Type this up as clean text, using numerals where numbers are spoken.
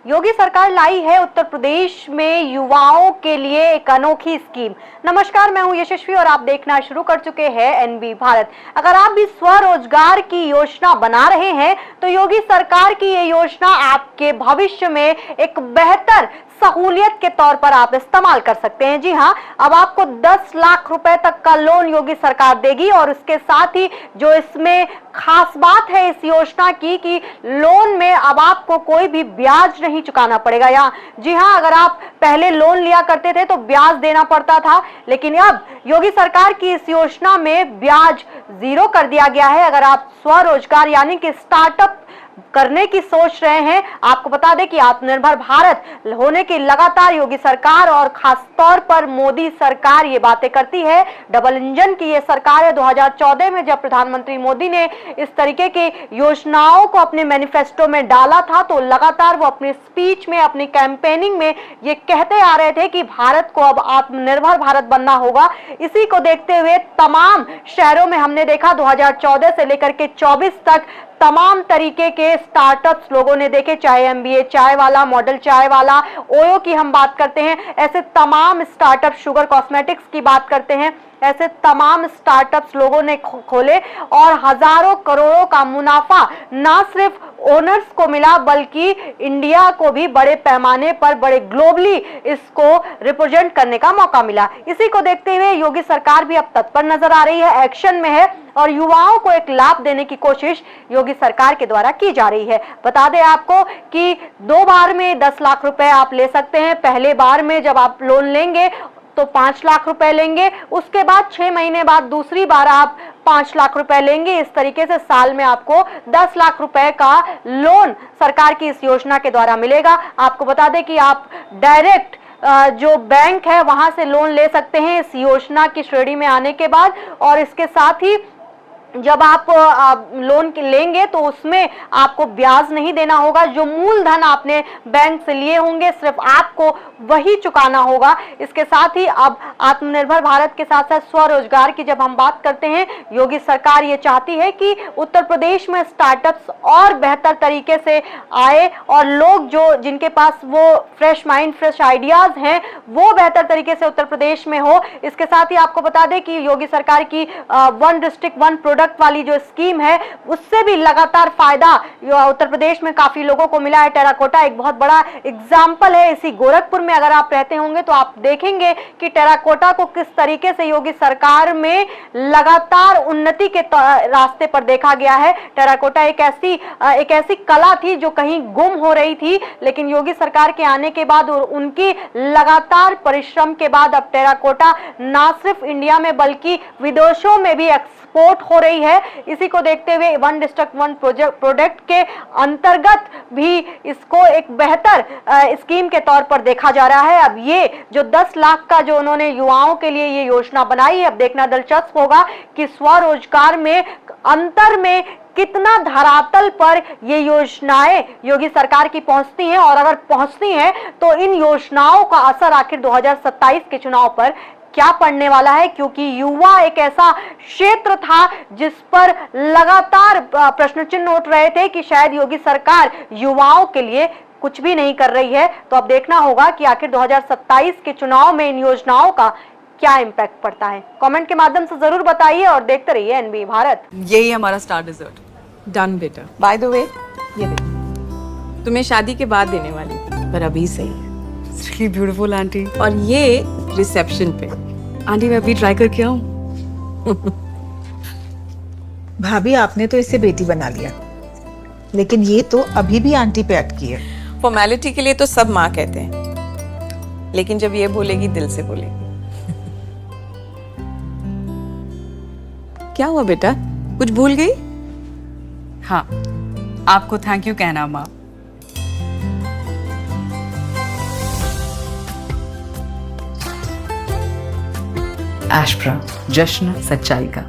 योगी सरकार लाई है उत्तर प्रदेश में युवाओं के लिए एक अनोखी स्कीम। नमस्कार, मैं हूं यशस्वी और आप देखना शुरू कर चुके हैं एनबी भारत। अगर आप भी स्वरोजगार की योजना बना रहे हैं तो योगी सरकार की ये योजना आपके भविष्य में एक बेहतर सहूलियत के तौर पर आप इस्तेमाल कर सकते हैं। जी हां, अब आपको 10 लाख रुपए तक का लोन योगी सरकार देगी और उसके साथ ही जो इसमें खास बात है इस योजना की कि लोन में अब आपको कोई भी ब्याज नहीं चुकाना पड़ेगा। जी हां, अगर आप पहले लोन लिया करते थे तो ब्याज देना पड़ता था, लेकिन अब योगी सरकार की इस योजना में ब्याज 0 कर दिया गया है। अगर आप स्वरोजगार यानी कि स्टार्टअप करने की सोच रहे हैं, आपको बता दें कि आत्मनिर्भर भारत होने की लगातार योगी सरकार और खास तौर पर मोदी सरकार ये बातें करती है। डबल इंजन की ये सरकार है। 2014 में जब प्रधानमंत्री मोदी ने इस तरीके की योजनाओं को अपने मैनिफेस्टो में डाला था तो लगातार वो अपनी स्पीच में, अपनी कैंपेनिंग में ये कहते आ रहे थे कि भारत को अब आत्मनिर्भर भारत बनना होगा। इसी को देखते हुए तमाम शहरों में हमने देखा 2014 से लेकर के 24 तक तमाम तरीके के स्टार्टअप्स लोगों ने देखे, चाहे एमबीए चाय वाला, मॉडल चाय वाला, ओयो की हम बात करते हैं, ऐसे तमाम स्टार्टअप, शुगर कॉस्मेटिक्स की बात करते हैं, ऐसे तमाम स्टार्टअप्स लोगों ने खोले और हजारों करोड़ों का मुनाफा ना सिर्फ ओनर्स को मिला बल्कि इंडिया को भी बड़े पैमाने पर, बड़े ग्लोबली इसको रिप्रेजेंट करने का मौका मिला। इसी को देखते हुए योगी सरकार भी अब तत्पर नजर आ रही है, एक्शन में है और युवाओं को एक लाभ देने की कोशिश योगी सरकार के द्वारा की जा रही है। बता दें आपको कि 2 बार में 10 लाख रुपए आप ले सकते हैं। पहले बार में जब आप लोन लेंगे तो 5 लाख रुपए लेंगे, उसके बाद 6 महीने बाद दूसरी बार आप 5 लाख रुपए लेंगे। इस तरीके से साल में आपको 10 लाख रुपए का लोन सरकार की इस योजना के द्वारा मिलेगा। आपको बता दें कि आप डायरेक्ट जो बैंक है वहां से लोन ले सकते हैं इस योजना की श्रेणी में आने के बाद, और इसके साथ ही जब आप लोन लेंगे तो उसमें आपको ब्याज नहीं देना होगा। जो मूलधन आपने बैंक से लिए होंगे सिर्फ आपको वही चुकाना होगा। इसके साथ ही अब आत्मनिर्भर भारत के साथ साथ स्वरोजगार की जब हम बात करते हैं, योगी सरकार ये चाहती है कि उत्तर प्रदेश में स्टार्टअप्स और बेहतर तरीके से आए और लोग जो जिनके पास वो फ्रेश माइंड, फ्रेश आइडियाज हैं वो बेहतर तरीके से उत्तर प्रदेश में हो। इसके साथ ही आपको बता दें कि योगी सरकार की 1 डिस्ट्रिक्ट 1 प्रोडक्ट वाली जो स्कीम है उससे भी लगातार फायदा उत्तर प्रदेश में काफी लोगों को मिला है। टेराकोटा एक बहुत बड़ा एग्जाम्पल है। इसी गोरखपुर में अगर आप रहते होंगे तो आप देखेंगे कि टेराकोटा को किस तरीके से योगी सरकार में लगातार उन्नति के रास्ते पर देखा गया है। टेराकोटा एक ऐसी कला थी जो कहीं गुम हो रही थी, लेकिन योगी सरकार के आने के बाद और उनकी लगातार परिश्रम के बाद अब टेराकोटा ना सिर्फ इंडिया में बल्कि विदेशों में भी एक्सपोर्ट हो रही है। इसी को देखते हुए 1 डिस्ट्रिक्ट 1 प्रोडक्ट के अंतर्गत भी इसको एक बेहतर स्कीम के तौर पर देखा जा रहा है। अब ये जो 10 लाख का जो उन्होंने युवाओं के लिए ये योजना बनाई है, अब देखना दिलचस्प होगा कि स्वरोजगार में अंतर में कितना धरातल पर ये योजनाएं योगी सरकार की पहुंचती हैं, और अगर पहुंचती हैं तो इन योजनाओं का असर आखिर 2027 के चुनाव पर क्या पड़ने वाला है, क्योंकि युवा एक ऐसा क्षेत्र था जिस पर लगातार प्रश्न चिन्ह उठ रहे थे कि शायद योगी सरकार युवाओं के लिए कुछ भी नहीं कर रही है। तो अब देखना होगा कि आखिर 2027 के चुनाव में इन योजनाओं का क्या इंपैक्ट पड़ता है। कमेंट के माध्यम से जरूर बताइए और देखते रहिए एनबी भारत। यही हमारा स्टार डिजर्ट। डन बेटा। बाय द वे, ये देख, तुम्हें शादी के बाद देने वाली थी पर अभी सही। It's really beautiful aunty. और ये रिसेप्शन पे। आंटी मैं अभी ट्राई करके आऊं। भाभी आपने तो इसे बेटी बना लिया, लेकिन ये तो अभी भी आंटी पे अटकी है। फॉर्मेलिटी के लिए तो सब माँ कहते हैं, लेकिन जब ये बोलेगी दिल से बोलेगी। क्या हुआ बेटा, कुछ भूल गई? हाँ, आपको थैंक यू कहना माँ। एशप्रा, जश्न सच्चाई का।